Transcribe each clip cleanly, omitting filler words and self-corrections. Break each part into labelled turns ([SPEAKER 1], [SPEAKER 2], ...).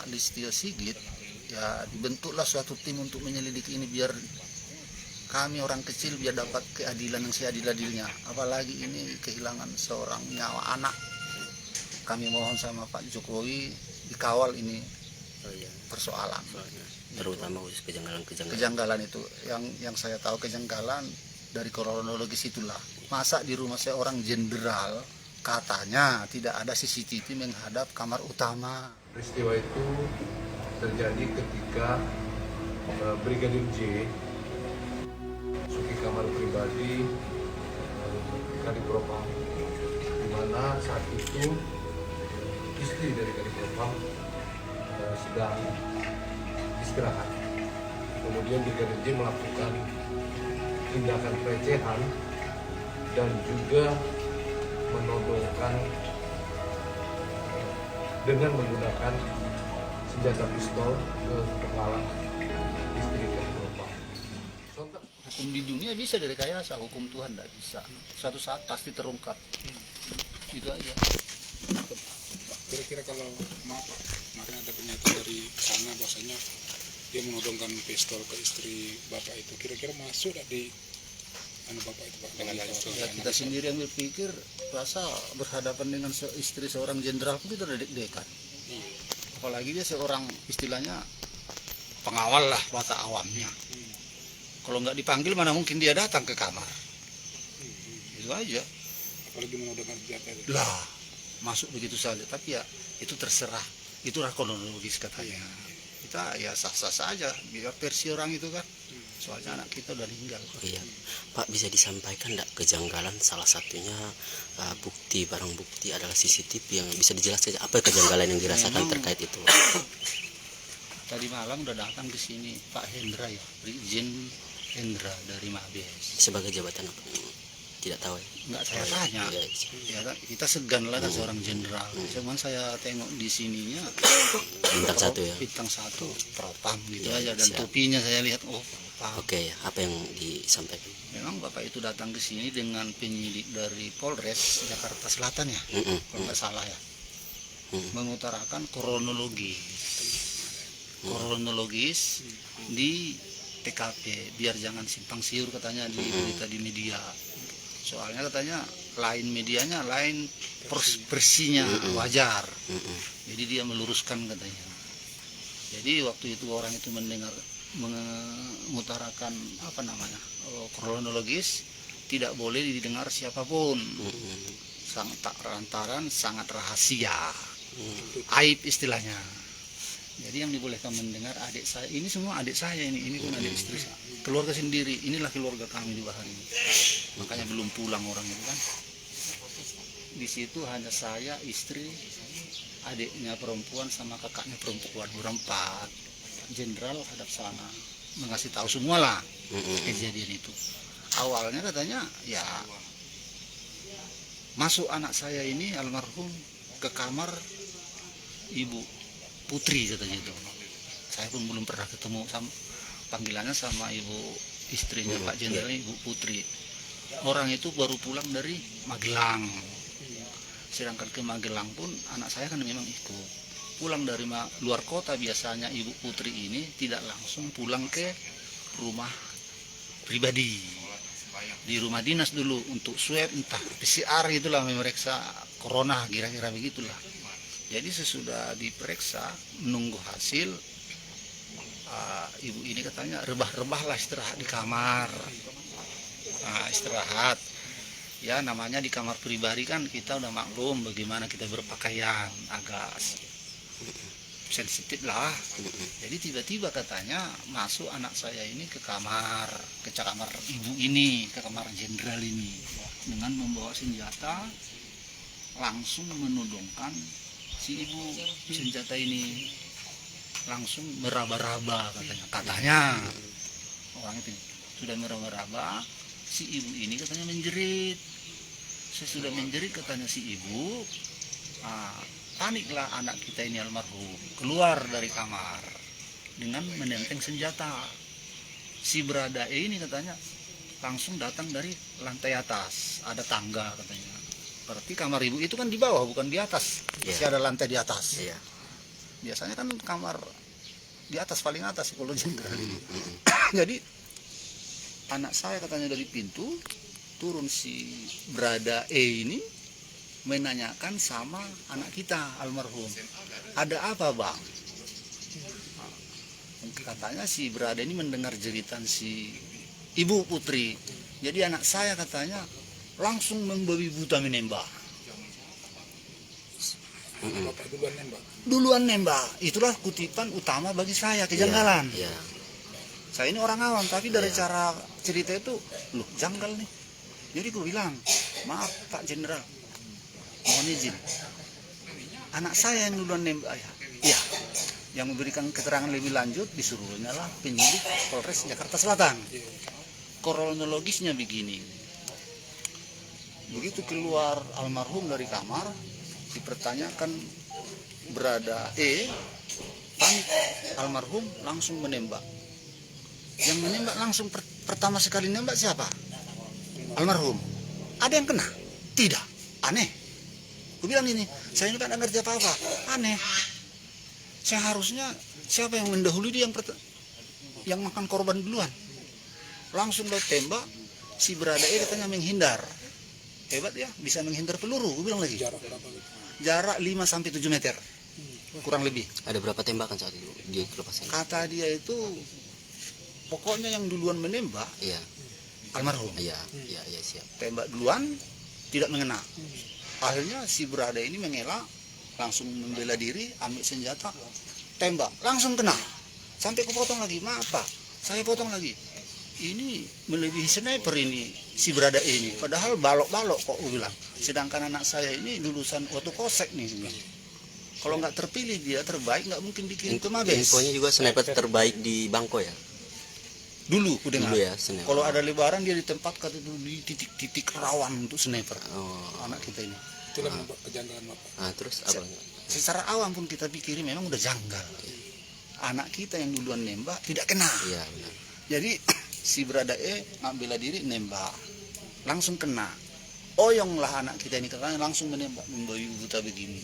[SPEAKER 1] Listio Sigit, ya dibentuklah suatu tim untuk menyelidiki ini biar kami orang kecil biar dapat keadilan yang seadil-adilnya. Apalagi ini kehilangan seorang nyawa anak. Kami mohon sama Pak Jokowi dikawal ini persoalan.
[SPEAKER 2] Terutama khusus kejanggalan-kejanggalan.
[SPEAKER 1] Kejanggalan itu yang saya tahu kejanggalan dari kronologis itulah. Masa di rumah seorang jenderal katanya tidak ada CCTV menghadap kamar utama.
[SPEAKER 3] Peristiwa itu terjadi ketika Brigadir J masuk ke kamar pribadi Kadipropam, di mana saat itu istri dari Kadipropam sedang istirahat. Kemudian Brigadir J melakukan tindakan pelecehan dan juga menodongkan dengan menggunakan senjata pistol ke kepala istri dari Kadipropam.
[SPEAKER 1] Hukum di dunia bisa direkayasa, hukum Tuhan tidak bisa. Suatu saat pasti terungkap. Itu aja.
[SPEAKER 4] Kira-kira kalau kemarin ada pernyataan dari sana bahwasanya dia menodongkan pistol ke istri bapak itu, kira-kira masuk tidak di bapak itu Pak dengan
[SPEAKER 1] Ya, kita sendiri yang berpikir rasa berhadapan dengan istri seorang jenderal pun kita udah deg-degan. Apalagi dia seorang istilahnya pengawal lah bahasa awamnya. Kalau nggak dipanggil mana mungkin dia datang ke kamar. Itu aja.
[SPEAKER 4] Apalagi menodongkan senjata itu.
[SPEAKER 1] Lah masuk begitu saja. Tapi ya itu terserah. Itulah kronologis katanya. Kita ya sah-sah saja. Biar versi orang itu kan. Soalnya anak kita udah meninggal.
[SPEAKER 2] Iya, Pak, bisa disampaikan enggak kejanggalan salah satunya barang bukti adalah CCTV yang bisa dijelaskan apa kejanggalan yang dirasakan terkait itu?
[SPEAKER 1] Tadi malam udah datang ke sini Pak Hendra ya, Brigjen Hendra dari Mabes.
[SPEAKER 2] Sebagai jabatan apa? Tidak tahu ya?
[SPEAKER 1] Enggak saya tanya. Ya kan kita segan lah kan seorang jenderal. Cuman saya tengok di sininya
[SPEAKER 2] Bintang 1 ya?
[SPEAKER 1] Bintang 1 propam gitu
[SPEAKER 2] Ya,
[SPEAKER 1] aja dan
[SPEAKER 2] siap.
[SPEAKER 1] topinya saya lihat propam.
[SPEAKER 2] Oke, apa yang disampaikan?
[SPEAKER 1] Memang Bapak itu datang ke sini dengan penyidik dari Polres Jakarta Selatan ya. Kalau nggak salah ya. Mengutarakan kronologis di TKP biar jangan simpang siur katanya di berita di media. Soalnya katanya lain medianya, lain versinya wajar. Jadi dia meluruskan katanya. Jadi waktu itu orang itu mengutarakan kronologis tidak boleh didengar siapapun. Sangat lantaran sangat rahasia. Aib istilahnya. Jadi yang dibolehkan mendengar adik saya, ini semua adik saya ini pun adik istri saya. Keluarga sendiri, inilah keluarga kami di Bahari. Makanya belum pulang orang itu kan. Di situ hanya saya, istri, adiknya perempuan sama kakaknya perempuan, berempat. Jenderal hadap sana, mengasih tahu semua lah kejadian itu. Awalnya katanya ya masuk anak saya ini almarhum ke kamar Ibu Putri katanya itu. Saya pun belum pernah ketemu panggilannya sama ibu istrinya Pak Jenderal, Ibu Putri. Orang itu baru pulang dari Magelang. Sedangkan ke Magelang pun anak saya kan memang ikut. Pulang dari luar kota biasanya Ibu Putri ini tidak langsung pulang ke rumah pribadi. Di rumah dinas dulu untuk swab entah PCR itulah memeriksa corona kira-kira begitulah. Jadi sesudah diperiksa menunggu hasil, ibu ini katanya rebah-rebahlah istirahat di kamar. Istirahat. Ya namanya di kamar pribadi kan kita udah maklum bagaimana kita berpakaian, agak sensitif lah. Jadi tiba-tiba katanya masuk anak saya ini ke kamar ibu ini, ke kamar jenderal ini dengan membawa senjata, langsung menodongkan si ibu. Senjata ini langsung meraba-raba katanya orang itu sudah meraba-raba. Si ibu ini katanya menjerit. Sesudah menjerit katanya si ibu, paniklah anak kita ini almarhum keluar dari kamar dengan menenteng senjata. Si berada ini katanya langsung datang dari lantai atas, ada tangga katanya. Berarti kamar ibu itu kan di bawah bukan di atas, masih ada lantai di atas. biasanya kan kamar di atas, paling atas kalau jenderal ini. Jadi anak saya katanya dari pintu turun, si Brada E ini menanyakan sama anak kita almarhum, ada apa bang? Katanya si Brada ini mendengar jeritan si Ibu Putri. Jadi anak saya katanya langsung membabi buta menembak.
[SPEAKER 4] Bapak duluan nembak.
[SPEAKER 1] Duluan nembak. Itulah kutipan utama bagi saya, kejanggalan.
[SPEAKER 2] Iya.
[SPEAKER 1] Saya ini orang awam, tapi dari cara cerita itu, loh janggal nih. Jadi gue bilang, maaf Pak Jenderal, mohon izin. Anak saya yang duluan nembak. Iya. Yang memberikan keterangan lebih lanjut disuruhnya lah penyidik Polres Jakarta Selatan. Kronologisnya begini. Begitu keluar almarhum dari kamar, dipertanyakan Brada E, panik, almarhum langsung menembak. Yang menembak langsung pertama sekali nembak siapa? Almarhum. Ada yang kena? Tidak. Aneh. Aku bilang ini, saya ini kan nggak ngerti apa-apa. Aneh. Seharusnya siapa yang mendahului dia yang makan korban duluan. Langsung lo tembak, si Brada E katanya menghindar. Hebat ya, bisa menghindar peluru, gue bilang lagi.
[SPEAKER 4] Jarak berapa gitu?
[SPEAKER 1] Jarak 5-7 meter. Kurang lebih.
[SPEAKER 2] Ada berapa tembakan saat itu dia lepaskan?
[SPEAKER 1] Kata dia itu, pokoknya yang duluan menembak,
[SPEAKER 2] Iya.
[SPEAKER 1] almarhum.
[SPEAKER 2] Iya, iya, iya, siap.
[SPEAKER 1] Tembak duluan, tidak mengena. Akhirnya si Brada ini mengelak, langsung membela diri, ambil senjata, tembak, langsung kena. Sampai kupotong lagi, maaf Pak, saya potong lagi. Ini melebihi sniper ini, si Brada ini. Padahal balok-balok kok, gue bilang. Sedangkan anak saya ini lulusan waktu kosek nih, gue bilang. Kalau nggak terpilih dia terbaik, nggak mungkin dikirim ke Mabes.
[SPEAKER 2] Infonya juga sniper terbaik di Bangko ya?
[SPEAKER 1] Dulu, aku dengar.
[SPEAKER 2] Dulu ya, sniper.
[SPEAKER 1] Kalau ada lebaran dia ditempatkan itu di titik-titik rawan untuk sniper.
[SPEAKER 2] Oh.
[SPEAKER 1] Anak kita ini.
[SPEAKER 4] Itulah kejanggalan Bapak.
[SPEAKER 2] Nah, terus apa?
[SPEAKER 1] Secara awam pun kita pikirin memang udah janggal. Anak kita yang duluan nembak tidak kena.
[SPEAKER 2] Iya, benar.
[SPEAKER 1] Jadi si Brada E ngambil diri nembak, langsung kena. Oyong lah anak kita ini katanya langsung menembak, membabi buta begini.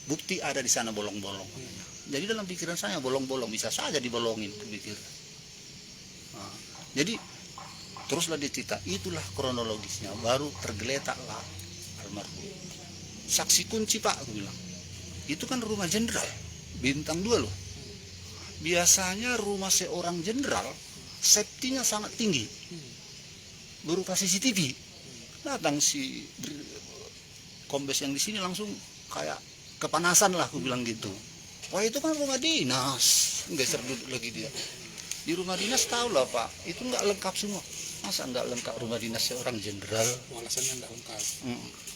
[SPEAKER 1] Bukti ada di sana bolong-bolong. Jadi dalam pikiran saya bolong-bolong bisa saja dibolongin, pikir. Nah, jadi teruslah dicerita, itulah kronologisnya. Baru tergeletaklah almarhum. Saksi kunci Pak, aku bilang. Itu kan rumah jenderal, bintang 2 loh. Biasanya rumah seorang jenderal safety-nya sangat tinggi berupa CCTV. Datang si kombes yang di sini langsung kayak kepanasan lah, aku bilang gitu. Wah itu kan rumah dinas, geser duduk lagi dia. Di rumah dinas tahu lah Pak, itu nggak lengkap semua. Masa nggak lengkap rumah dinas seorang jenderal?
[SPEAKER 4] Alasannya nggak lengkap.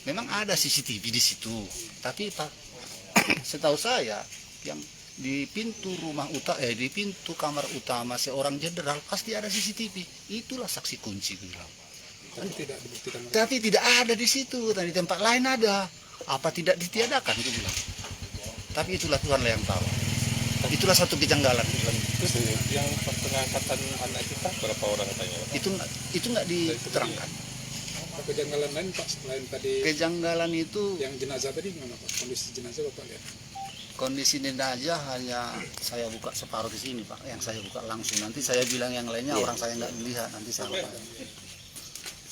[SPEAKER 1] Memang ada CCTV di situ, tapi Pak, setahu saya yang di pintu di pintu kamar utama seorang jenderal pasti ada CCTV. Itulah saksi kunci bilang.
[SPEAKER 4] Tapi tidak dibuktikan.
[SPEAKER 1] Tapi tidak ada di situ, dan di tempat lain ada. Apa tidak ditiadakan, gue bilang. Tapi itulah Tuhan yang tahu. Itulah satu kejanggalan.
[SPEAKER 5] Terus yang pengangkatan anak kita berapa orang katanya?
[SPEAKER 1] Itu nggak diterangkan.
[SPEAKER 4] Kejanggalan lain Pak selain tadi
[SPEAKER 1] Kejanggalan itu
[SPEAKER 4] yang jenazah tadi gimana Pak? Kondisi jenazah Bapak lihat?
[SPEAKER 1] kondisi jenazah hanya saya buka separuh di sini Pak, yang saya buka langsung. Nanti saya bilang yang lainnya orang saya nggak melihat, nanti saya lupa.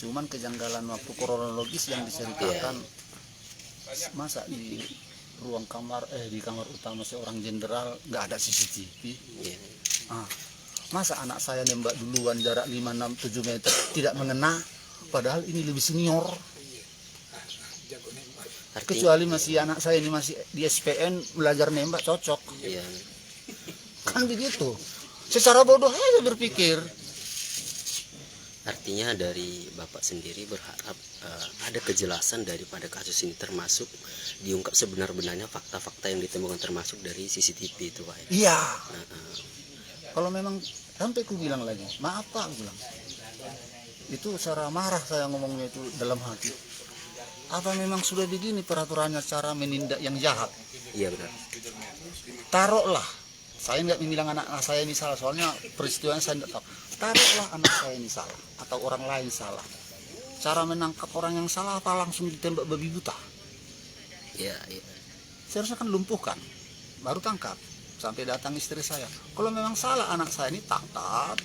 [SPEAKER 1] Cuman kejanggalan waktu kronologis yang diceritakan, masa di ruang kamar di kamar utama seorang jenderal nggak ada CCTV. Masa anak saya nembak duluan jarak 5-6-7 meter tidak mengena, padahal ini lebih senior. Kecuali masih anak saya ini masih di SPN belajar nembak cocok.
[SPEAKER 2] Iya.
[SPEAKER 1] Kan begitu. Secara bodoh aja berpikir.
[SPEAKER 2] Artinya dari Bapak sendiri berharap ada kejelasan daripada kasus ini, termasuk diungkap sebenar-benarnya fakta-fakta yang ditemukan termasuk dari CCTV itu Pak.
[SPEAKER 1] Iya. Kalau memang sampai ku bilang lagi, maaf Pak, aku bilang. Itu secara marah saya ngomongnya itu dalam hati. Apa memang sudah begini peraturannya cara menindak yang jahat?
[SPEAKER 2] Iya benar.
[SPEAKER 1] Taruhlah, saya nggak bilang anak saya ini salah, soalnya peristiwanya saya tidak tahu. Taruhlah anak saya ini salah atau orang lain salah. Cara menangkap orang yang salah apa langsung ditembak babi buta?
[SPEAKER 2] Iya, iya.
[SPEAKER 1] Seharusnya kan lumpuhkan. baru tangkap. Sampai datang istri saya, kalau memang salah anak saya ini tangkap,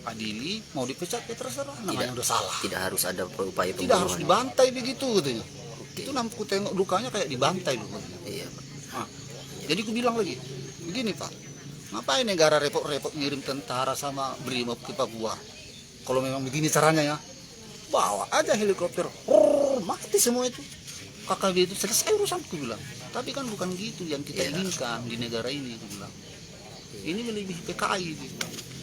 [SPEAKER 1] adili, mau dipecat ya terserah, namanya udah salah.
[SPEAKER 2] Tidak harus ada upaya
[SPEAKER 1] Tidak harus
[SPEAKER 2] pembunuhan.
[SPEAKER 1] dibantai begitu katanya.
[SPEAKER 2] Oke.
[SPEAKER 1] Itu nampu tengok lukanya kayak dibantai dulu.
[SPEAKER 2] Iya, Pak.
[SPEAKER 1] Jadi aku bilang lagi, begini Pak, ngapain negara repot-repot ngirim tentara sama BRIMOB ke Papua? Kalau memang begini caranya ya, bawa aja helikopter, mati semua itu. KKB itu selesai urusanku bilang. Tapi kan bukan gitu yang kita inginkan di negara ini, aku bilang. Ini melebihi PKI. Gitu.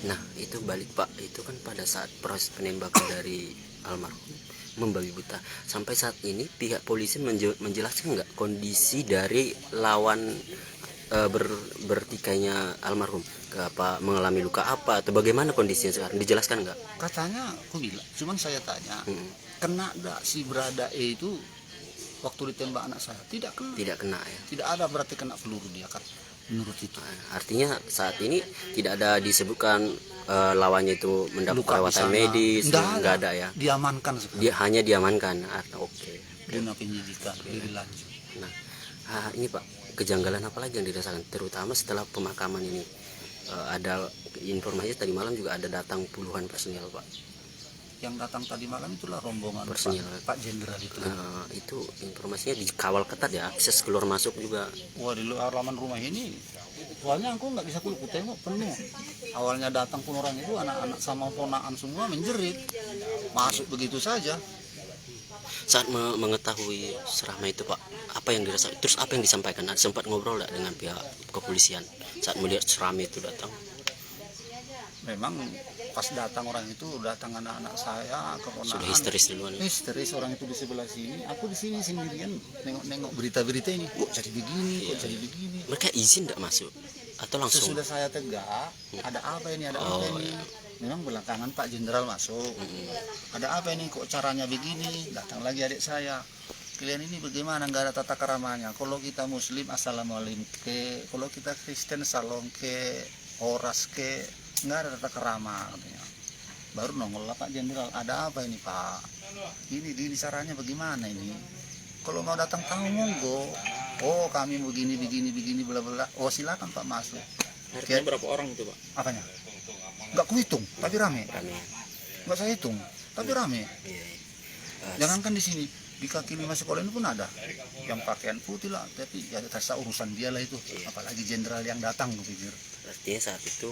[SPEAKER 2] Nah, itu balik Pak, itu kan pada saat proses penembakan dari almarhum membabi buta. Sampai saat ini pihak polisi menjelaskan nggak kondisi dari lawan bertikainya almarhum, ke apa, mengalami luka apa atau bagaimana kondisinya sekarang, dijelaskan nggak?
[SPEAKER 1] Katanya aku bilang, cuman saya tanya, kena nggak si Brada E itu waktu ditembak anak saya? Tidak kena.
[SPEAKER 2] Tidak kena ya.
[SPEAKER 1] Tidak ada berarti kena peluru dia kan. Menurut itu.
[SPEAKER 2] Artinya saat ini tidak ada disebutkan lawannya itu mendapat
[SPEAKER 1] Luka di
[SPEAKER 2] perawatan
[SPEAKER 1] sana.
[SPEAKER 2] medis, nggak ada ya.
[SPEAKER 1] Diamankan sekarang.
[SPEAKER 2] Dia hanya diamankan. Oke.
[SPEAKER 1] Guna penyidikan lebih lanjut.
[SPEAKER 2] Nah, ini Pak, kejanggalan apa lagi yang dirasakan terutama setelah pemakaman ini? Ada informasi tadi malam juga ada datang puluhan personil Pak.
[SPEAKER 1] Yang datang tadi malam itulah rombongan
[SPEAKER 2] Personil.
[SPEAKER 1] Pak Jenderal itu.
[SPEAKER 2] Itu informasinya dikawal ketat ya, akses keluar masuk juga.
[SPEAKER 1] Wah, di luar halaman rumah ini soalnya aku nggak bisa keluar, tengok penuh. Awalnya datang pun orang itu anak-anak sama ponaan semua menjerit, masuk begitu saja.
[SPEAKER 2] Saat mengetahui seramai itu Pak, apa yang dirasakan? Terus apa yang disampaikan? Ada sempat ngobrol nggak dengan pihak kepolisian saat melihat seramai itu datang?
[SPEAKER 1] Memang pas datang orang itu, datang anak-anak saya, keponaan.
[SPEAKER 2] Sudah histeris duluan.
[SPEAKER 1] Histeris orang itu di sebelah sini, aku di sini sendirian nengok berita-berita ini. Kok jadi begini, kok jadi begini.
[SPEAKER 2] Mereka izin tidak masuk atau langsung?
[SPEAKER 1] Sesudah saya tegak, ada apa ini, ada apa ini. Memang belakangan Pak Jenderal masuk. Ada apa ini, kok caranya begini. Datang lagi adik saya. Kalian ini bagaimana, nggak ada tata keramanya. Kalau kita Muslim assalamualaikum ke, kalau kita Kristen salam ke, oras ke, nggak ada tata kerama katanya. Baru nongol lah Pak Jenderal, ada apa ini Pak? Ini caranya bagaimana ini? Kalau mau datang tamu monggo. Oh kami begini bla bla. Oh silakan Pak masuk.
[SPEAKER 4] Artinya berapa orang itu Pak?
[SPEAKER 1] Apanya? Nggak kuhitung, tapi rame.
[SPEAKER 2] Kami.
[SPEAKER 1] Nggak saya hitung, tapi rame.
[SPEAKER 2] Iya.
[SPEAKER 1] Jangankan di sini, di kaki 5 sekolah ini pun ada yang pakaian putih lah, tapi ya terserah urusan dia lah itu. Apalagi jenderal yang datang, gue pikir.
[SPEAKER 2] Artinya saat itu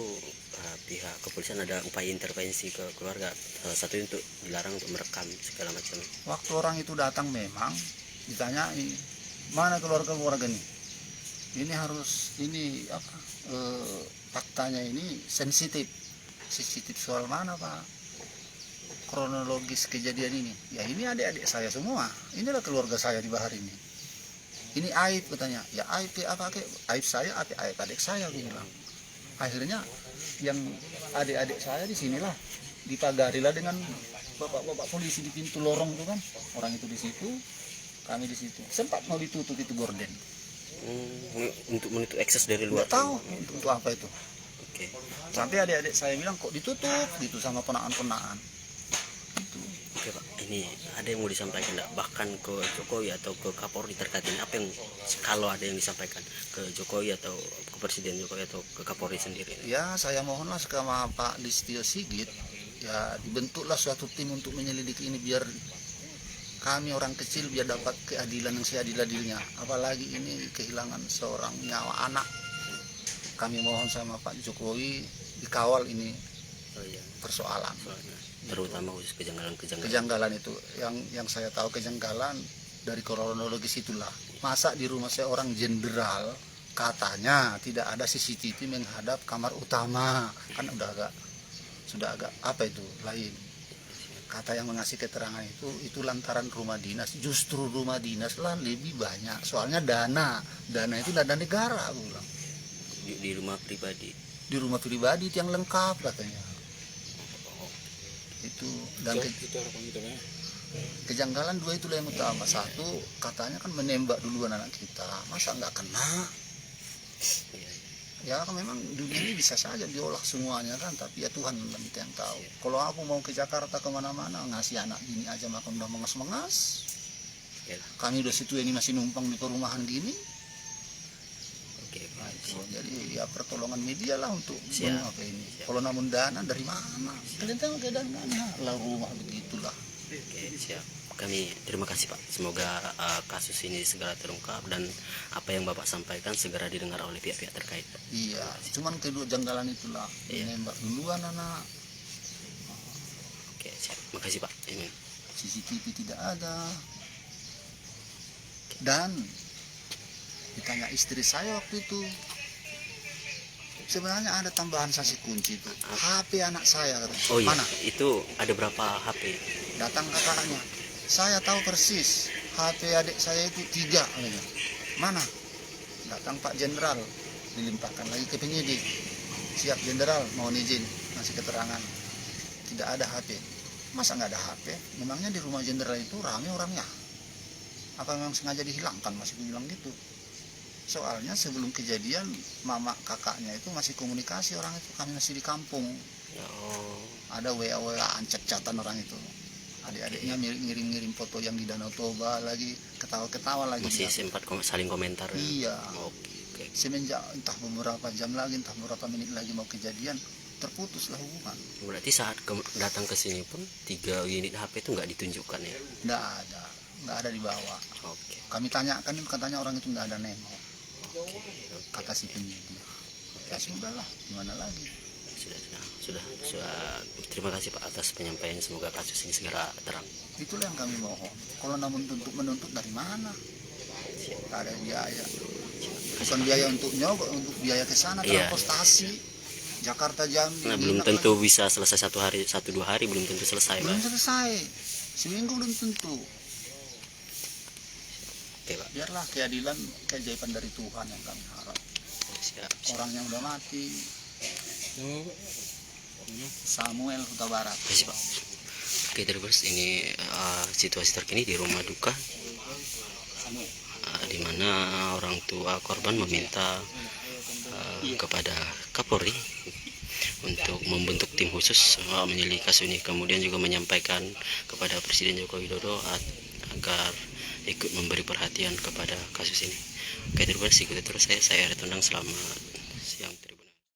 [SPEAKER 2] pihak kepolisian ada upaya intervensi ke keluarga, salah satu untuk dilarang untuk merekam segala macam.
[SPEAKER 1] Waktu orang itu datang memang ditanyai mana keluarga nih. Ini harus ini apa? Faktanya ini sensitif soal mana Pak? Kronologis kejadian ini. Ya ini adik-adik saya semua. Inilah keluarga saya di Bahar ini. Ini aib katanya. Ya aib apa ke? Aib saya, aib adik saya aku bilang. Akhirnya yang adik-adik saya di sinilah dipagarilah dengan bapak-bapak polisi di pintu lorong itu kan. Orang itu di situ, kami di situ. Sempat mau ditutup itu gorden.
[SPEAKER 2] Untuk menutup akses dari luar.
[SPEAKER 1] Nggak tahu untuk apa itu.
[SPEAKER 2] Oke.
[SPEAKER 1] Sampai adik-adik saya bilang kok ditutup gitu sama ponaan-ponaan. Itu.
[SPEAKER 2] Oke Pak, ini ada yang mau disampaikan enggak? Bahkan ke Jokowi atau ke Kapolri terkait ini, apa yang kalau ada yang disampaikan ke Jokowi atau ke Presiden Jokowi atau ke Kapolri sendiri?
[SPEAKER 1] Ya saya mohonlah sama Pak Listio Sigit ya dibentuklah suatu tim untuk menyelidiki ini biar kami orang kecil biar dapat keadilan yang seadil-adilnya. Apalagi ini kehilangan seorang nyawa anak. Kami mohon sama Pak Jokowi dikawal ini persoalan.
[SPEAKER 2] Terutama khusus
[SPEAKER 1] Kejanggalan itu yang saya tahu kejanggalan dari kronologis itulah. Masa di rumah seorang jenderal katanya tidak ada CCTV menghadap kamar utama, kan sudah agak apa itu lain. Kata yang mengasih keterangan itu lantaran rumah dinas, justru rumah dinas lah lebih banyak. Soalnya dana itu dana negara, aku bilang.
[SPEAKER 2] di rumah pribadi.
[SPEAKER 1] Di rumah pribadi itu yang lengkap katanya. Itu dan
[SPEAKER 4] itu harapan kita ya.
[SPEAKER 1] kejanggalan dua itulah yang utama. Satu katanya kan menembak duluan anak kita, masa nggak kena? Ya kan memang dunia ini bisa saja diolah semuanya kan, tapi ya Tuhan nanti yang tahu. Kalau aku mau ke Jakarta kemana-mana ngasih anak gini aja makan udah mengas-mengas. Kami udah situ ini masih numpang di perumahan gini.
[SPEAKER 2] Oke,
[SPEAKER 1] gitu. Jadi ya pertolongan media lah untuk
[SPEAKER 2] Siap.
[SPEAKER 1] apa ini. Kalau namun dana dari mana? Kalian tahu ke dana lah rumah begitulah.
[SPEAKER 2] Oke, siap. Kami terima kasih Pak. Semoga kasus ini segera terungkap dan apa yang Bapak sampaikan segera didengar oleh pihak-pihak terkait, Pak.
[SPEAKER 1] Iya, cuman kedua janggalan itulah.
[SPEAKER 2] Iya.
[SPEAKER 1] Nembak duluan anak.
[SPEAKER 2] Oke, siap. Makasih Pak. Ini.
[SPEAKER 1] CCTV tidak ada. Dan ditanya istri saya waktu itu, sebenarnya ada tambahan saksi kunci itu. HP anak saya katanya.
[SPEAKER 2] Oh iya,
[SPEAKER 1] Mana?
[SPEAKER 2] itu ada berapa HP?
[SPEAKER 1] Datang kakaknya. Saya tahu persis HP adik saya itu 3 katanya. Mana? Datang Pak Jenderal, dilimpahkan lagi ke penyidik. Siap Jenderal, mohon izin ngasih keterangan. Tidak ada HP. Masa nggak ada HP? Memangnya di rumah Jenderal itu rame orangnya? Apa memang sengaja dihilangkan? Masih bilang gitu. Soalnya sebelum kejadian mama kakaknya itu masih komunikasi, orang itu kami masih di kampung.
[SPEAKER 2] Oh,
[SPEAKER 1] Ada WA-WA chat-chatan orang itu. Adik-adiknya ngirim-ngirim foto yang di Danau Toba lagi, ketawa-ketawa lagi.
[SPEAKER 2] masih
[SPEAKER 1] dia.
[SPEAKER 2] sempat saling komentar.
[SPEAKER 1] Iya.
[SPEAKER 2] Oke.
[SPEAKER 1] Semenjak entah beberapa jam lagi, entah beberapa menit lagi mau kejadian, terputuslah hubungan.
[SPEAKER 2] Berarti saat datang ke sini pun 3 unit HP itu nggak ditunjukkan ya?
[SPEAKER 1] Nggak ada dibawa.
[SPEAKER 2] Oke.
[SPEAKER 1] Kami tanyakan, katanya orang itu nggak ada nengok, kata si penyidik. Ya sudahlah, gimana lagi?
[SPEAKER 2] Sudah. Terima kasih Pak atas penyampaian. Semoga kasus ini segera terang.
[SPEAKER 1] Itulah yang kami mohon. Kalau namun menuntut dari mana? Tidak ada biaya. Bukan biaya untuk nyogok, untuk biaya ke sana,
[SPEAKER 2] Iya.
[SPEAKER 1] transportasi. Jakarta Jambi.
[SPEAKER 2] Nah, belum tentu bisa selesai 1-2 hari, belum tentu selesai
[SPEAKER 1] Belum
[SPEAKER 2] Pak.
[SPEAKER 1] selesai. Seminggu belum tentu.
[SPEAKER 2] Oke Pak.
[SPEAKER 1] Biarlah keadilan, keajaiban dari Tuhan yang kami harap.
[SPEAKER 2] Siap.
[SPEAKER 1] Orang yang udah mati,
[SPEAKER 4] Nama Pak?
[SPEAKER 1] Samuel Huta Barat.
[SPEAKER 2] Makasih Pak. Oke terus ini situasi terkini di rumah duka, di mana orang tua korban meminta kepada Kapolri untuk membentuk tim khusus menyelidiki kasus ini, kemudian juga menyampaikan kepada Presiden Joko Widodo agar ikut memberi perhatian kepada kasus ini. Oke terus ikuti terus saya Eritondang, selamat